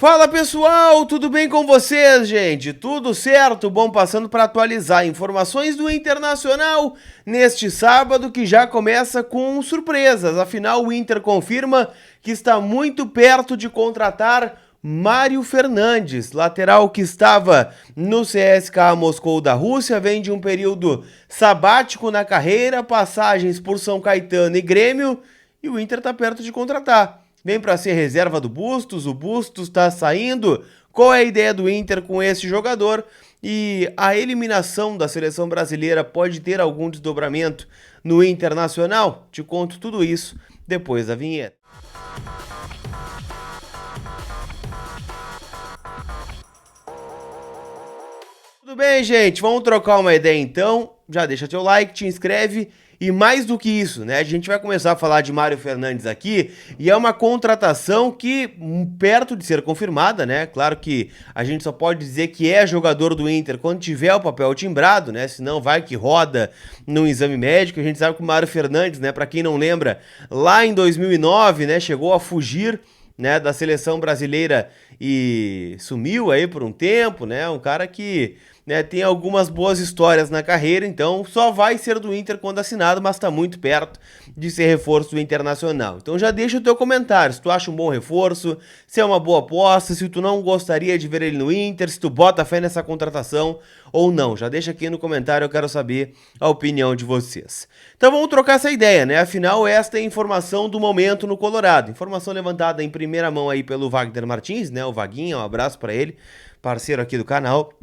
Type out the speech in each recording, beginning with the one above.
Fala pessoal, tudo bem com vocês, gente? Tudo certo? Bom, passando para atualizar informações do Internacional neste sábado que já começa com surpresas. Afinal, o Inter confirma que está muito perto de contratar Mário Fernandes, lateral que estava no CSKA Moscou da Rússia, vem de um período sabático na carreira, passagens por São Caetano e Grêmio, e o Inter está perto de contratar. Vem para ser reserva do Bustos, o Bustos está saindo. Qual é a ideia do Inter com esse jogador? E a eliminação da seleção brasileira pode ter algum desdobramento no Internacional? Te conto tudo isso depois da vinheta. Tudo bem, gente? Vamos trocar uma ideia então. Já deixa teu like, te inscreve. E mais do que isso, né? A gente vai começar a falar de Mário Fernandes aqui e é uma contratação que, perto de ser confirmada, né? Claro que a gente só pode dizer que é jogador do Inter quando tiver o papel timbrado, né? Senão vai que roda no exame médico. A gente sabe que o Mário Fernandes, né? Para quem não lembra, lá em 2009, né? Chegou a fugir, né? Da seleção brasileira e sumiu aí por um tempo, né? Um cara que, né, tem algumas boas histórias na carreira, então só vai ser do Inter quando assinado, mas está muito perto de ser reforço do Internacional. Então já deixa o teu comentário, se tu acha um bom reforço, se é uma boa aposta, se tu não gostaria de ver ele no Inter, se tu bota fé nessa contratação ou não. Já deixa aqui no comentário, eu quero saber a opinião de vocês. Então vamos trocar essa ideia, né? Afinal, esta é a informação do momento no Colorado. Informação levantada em primeira mão aí pelo Wagner Martins, né? O Vaguinha, um abraço para ele, parceiro aqui do canal.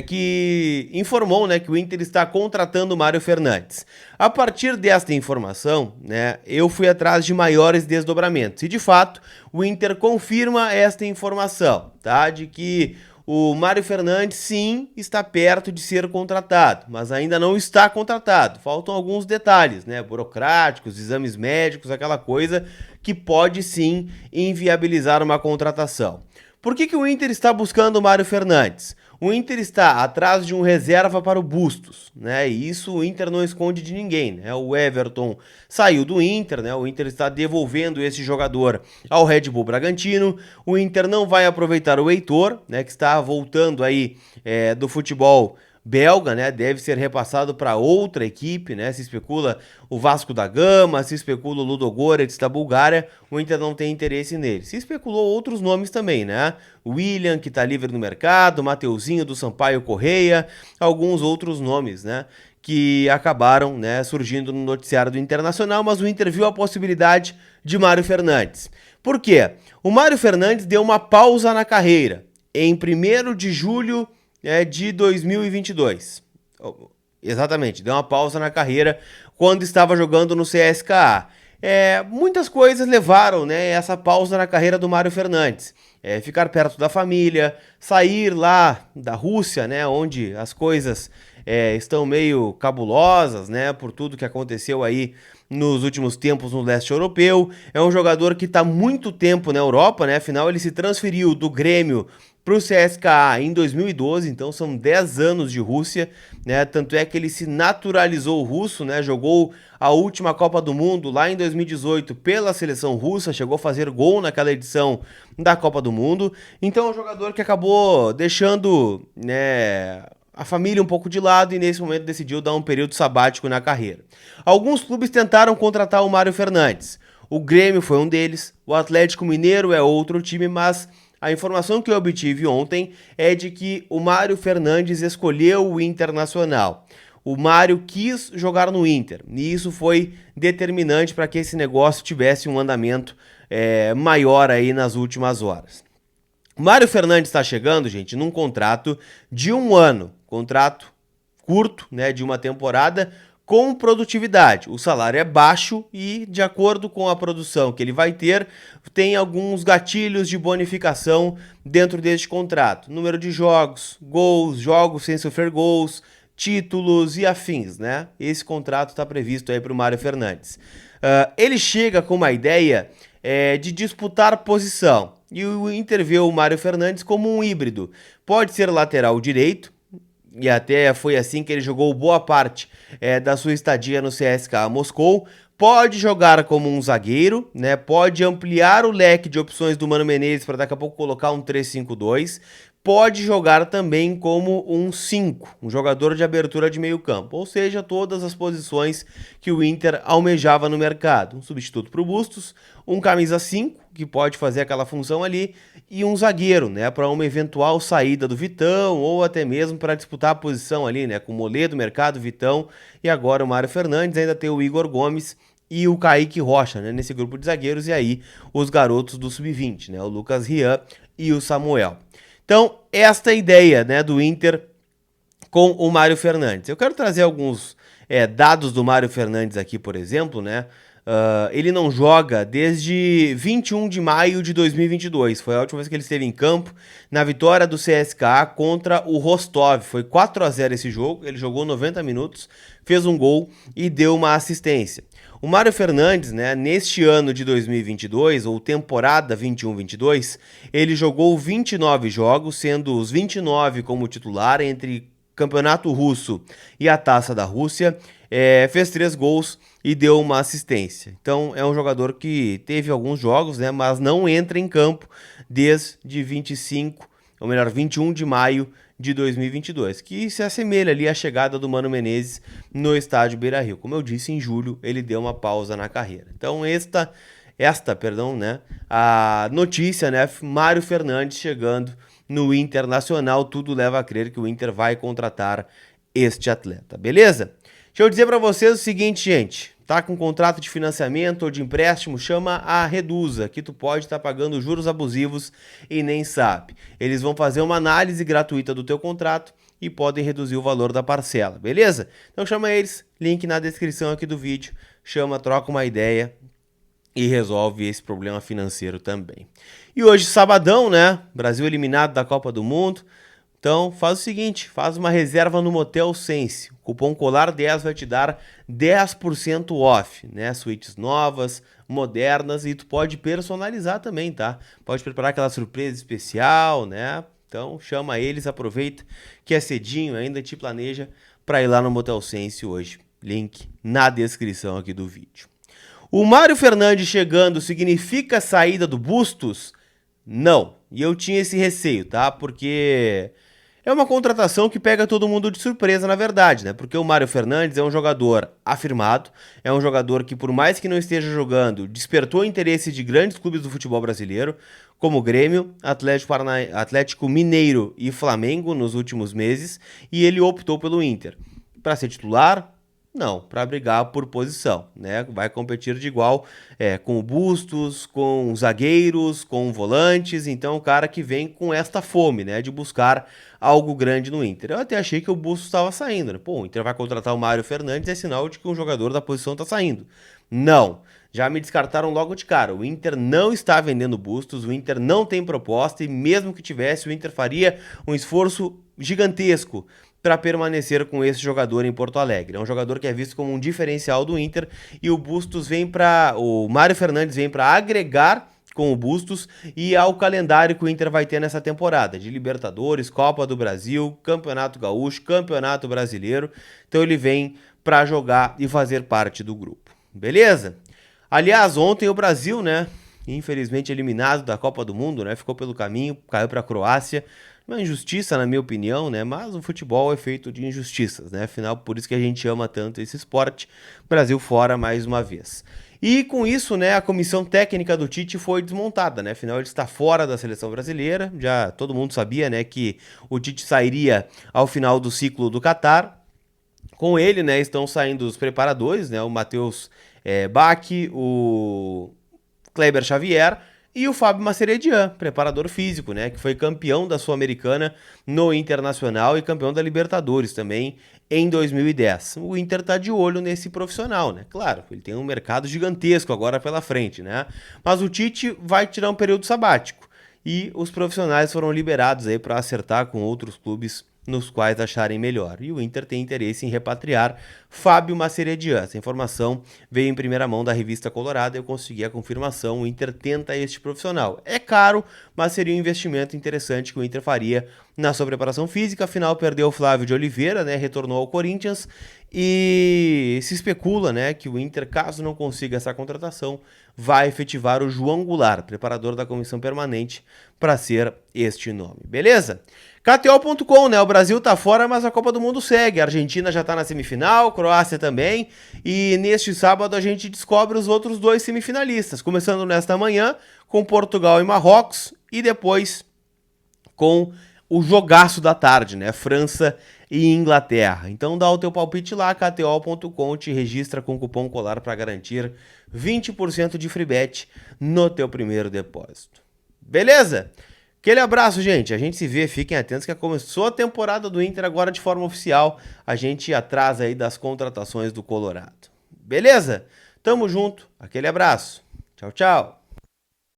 Que informou, né, que o Inter está contratando o Mário Fernandes. A partir desta informação, né, eu fui atrás de maiores desdobramentos e, de fato, o Inter confirma esta informação, tá, de que o Mário Fernandes, sim, está perto de ser contratado, mas ainda não está contratado. Faltam alguns detalhes, né, burocráticos, exames médicos, aquela coisa que pode, sim, inviabilizar uma contratação. Por que o Inter está buscando o Mário Fernandes? O Inter está atrás de um reserva para o Bustos, né? E isso o Inter não esconde de ninguém, né? O Everton saiu do Inter, né? O Inter está devolvendo esse jogador ao Red Bull Bragantino. O Inter não vai aproveitar o Heitor, né? Que está voltando aí do futebol belga, né? Deve ser repassado para outra equipe, né? Se especula o Vasco da Gama, se especula o Ludogorets da Bulgária, o Inter não tem interesse nele. Se especulou outros nomes também, né? William, que está livre no mercado, Mateuzinho do Sampaio Correia, alguns outros nomes, né? Que acabaram, né, surgindo no noticiário do Internacional, mas o Inter viu a possibilidade de Mário Fernandes. Por quê? O Mário Fernandes deu uma pausa na carreira em 1º de julho de 2022. Exatamente, deu uma pausa na carreira quando estava jogando no CSKA. Muitas coisas levaram, né, essa pausa na carreira do Mário Fernandes. Ficar perto da família, sair lá da Rússia, né, onde as coisas estão meio cabulosas, né, por tudo que aconteceu aí nos últimos tempos no leste europeu. É um jogador que está muito tempo na Europa, né, afinal ele se transferiu do Grêmio para o CSKA em 2012, então são 10 anos de Rússia, né? Tanto é que ele se naturalizou russo, né? Jogou a última Copa do Mundo lá em 2018 pela seleção russa, chegou a fazer gol naquela edição da Copa do Mundo. Então é um jogador que acabou deixando, né, a família um pouco de lado e nesse momento decidiu dar um período sabático na carreira. Alguns clubes tentaram contratar o Mário Fernandes. O Grêmio foi um deles, o Atlético Mineiro é outro time, mas a informação que eu obtive ontem é de que o Mário Fernandes escolheu o Internacional. O Mário quis jogar no Inter e isso foi determinante para que esse negócio tivesse um andamento maior aí nas últimas horas. O Mário Fernandes está chegando, gente, num contrato de 1 ano, contrato curto, né, de uma temporada, com produtividade. O salário é baixo e, de acordo com a produção que ele vai ter, tem alguns gatilhos de bonificação dentro deste contrato. Número de jogos, gols, jogos sem sofrer gols, títulos e afins, né? Esse contrato está previsto aí para o Mário Fernandes. Ele chega com uma ideia de disputar posição e o Inter vê o Mário Fernandes como um híbrido. Pode ser lateral direito, e até foi assim que ele jogou boa parte da sua estadia no CSKA Moscou. Pode jogar como um zagueiro, né? Pode ampliar o leque de opções do Mano Menezes para daqui a pouco colocar um 3-5-2. Pode jogar também como um 5, um jogador de abertura de meio campo. Ou seja, todas as posições que o Inter almejava no mercado. Um substituto para o Bustos, um camisa 5, que pode fazer aquela função ali, e um zagueiro, né? Para uma eventual saída do Vitão, ou até mesmo para disputar a posição ali, né? Com o Moledo, Mercado, Vitão e agora o Mário Fernandes, ainda tem o Igor Gomes e o Kaique Rocha, né, nesse grupo de zagueiros, e aí os garotos do Sub-20, né, o Lucas Rian e o Samuel. Então, esta é a ideia, né, do Inter com o Mário Fernandes. Eu quero trazer alguns dados do Mário Fernandes aqui, por exemplo, né, ele não joga desde 21 de maio de 2022, foi a última vez que ele esteve em campo, na vitória do CSKA contra o Rostov, foi 4-0 esse jogo, ele jogou 90 minutos, fez um gol e deu uma assistência. O Mário Fernandes, né, neste ano de 2022, ou temporada 21-22, ele jogou 29 jogos, sendo os 29 como titular entre Campeonato Russo e a Taça da Rússia, fez 3 gols e deu uma assistência. Então é um jogador que teve alguns jogos, né, mas não entra em campo desde 25, ou melhor, 21 de maio de 2022, que se assemelha ali à chegada do Mano Menezes no estádio Beira-Rio. Como eu disse, em julho ele deu uma pausa na carreira. Então esta, né, a notícia, né, Mário Fernandes chegando no Internacional, tudo leva a crer que o Inter vai contratar este atleta, beleza? Deixa eu dizer para vocês o seguinte, gente, tá com contrato de financiamento ou de empréstimo, chama a Reduza, que tu pode estar pagando juros abusivos e nem sabe. Eles vão fazer uma análise gratuita do teu contrato e podem reduzir o valor da parcela, beleza? Então chama eles, link na descrição aqui do vídeo, chama, troca uma ideia e resolve esse problema financeiro também. E hoje, sabadão, né? Brasil eliminado da Copa do Mundo. Então, faz o seguinte, faz uma reserva no Motel Sense. O cupom COLAR10 vai te dar 10% off, né? Suítes novas, modernas, e tu pode personalizar também, tá? Pode preparar aquela surpresa especial, né? Então, chama eles, aproveita que é cedinho, ainda te planeja para ir lá no Motel Sense hoje. Link na descrição aqui do vídeo. O Mário Fernandes chegando significa saída do Bustos? Não. E eu tinha esse receio, tá? Porque é uma contratação que pega todo mundo de surpresa, na verdade, né? Porque o Mário Fernandes é um jogador afirmado, é um jogador que, por mais que não esteja jogando, despertou interesse de grandes clubes do futebol brasileiro, como Grêmio, Atlético Mineiro e Flamengo nos últimos meses, e ele optou pelo Inter. Para ser titular? Não, para brigar por posição, né? Vai competir de igual com o Bustos, com zagueiros, com volantes, então o cara que vem com esta fome, né, de buscar algo grande no Inter. Eu até achei que o Bustos estava saindo, né? Pô, o Inter vai contratar o Mário Fernandes, é sinal de que um jogador da posição está saindo. Não, já me descartaram logo de cara. O Inter não está vendendo Bustos, o Inter não tem proposta e mesmo que tivesse, o Inter faria um esforço gigantesco para permanecer com esse jogador em Porto Alegre. É um jogador que é visto como um diferencial do Inter e o Mário Fernandes vem para agregar com o Bustos e ao calendário que o Inter vai ter nessa temporada, de Libertadores, Copa do Brasil, Campeonato Gaúcho, Campeonato Brasileiro. Então ele vem para jogar e fazer parte do grupo. Beleza? Aliás, ontem o Brasil, né, infelizmente eliminado da Copa do Mundo, né, ficou pelo caminho, caiu para a Croácia. Uma injustiça, na minha opinião, né? Mas o futebol é feito de injustiças, né? Afinal, por isso que a gente ama tanto esse esporte. Brasil fora mais uma vez. E com isso, né, a comissão técnica do Tite foi desmontada, né? Afinal, ele está fora da seleção brasileira. Já todo mundo sabia, né, que o Tite sairia ao final do ciclo do Catar. Com ele, né, estão saindo os preparadores, né? O Matheus Bach, o Kleber Xavier e o Fábio Maceredian, preparador físico, né, que foi campeão da Sul-Americana no Internacional e campeão da Libertadores também em 2010. O Inter tá de olho nesse profissional, né? Claro, ele tem um mercado gigantesco agora pela frente, né? Mas o Tite vai tirar um período sabático e os profissionais foram liberados aí para acertar com outros clubes nos quais acharem melhor. E o Inter tem interesse em repatriar Fábio Maceredian. Essa informação veio em primeira mão da revista Colorado e eu consegui a confirmação. O Inter tenta este profissional. É caro, mas seria um investimento interessante que o Inter faria na sua preparação física. Afinal, perdeu o Flávio de Oliveira, né? Retornou ao Corinthians e se especula, né, que o Inter, caso não consiga essa contratação, vai efetivar o João Goulart, preparador da comissão permanente, para ser este nome. Beleza? KTO.com, né? O Brasil tá fora, mas a Copa do Mundo segue. A Argentina já tá na semifinal, Croácia também. E neste sábado a gente descobre os outros 2 semifinalistas, começando nesta manhã com Portugal e Marrocos e depois com o jogaço da tarde, né? França e Inglaterra. Então dá o teu palpite lá, KTO.com, te registra com o cupom COLAR para garantir 20% de free bet no teu primeiro depósito. Beleza? Aquele abraço, gente. A gente se vê, fiquem atentos que começou a temporada do Inter agora de forma oficial. A gente ia atrás aí das contratações do Colorado. Beleza? Tamo junto. Aquele abraço. Tchau, tchau.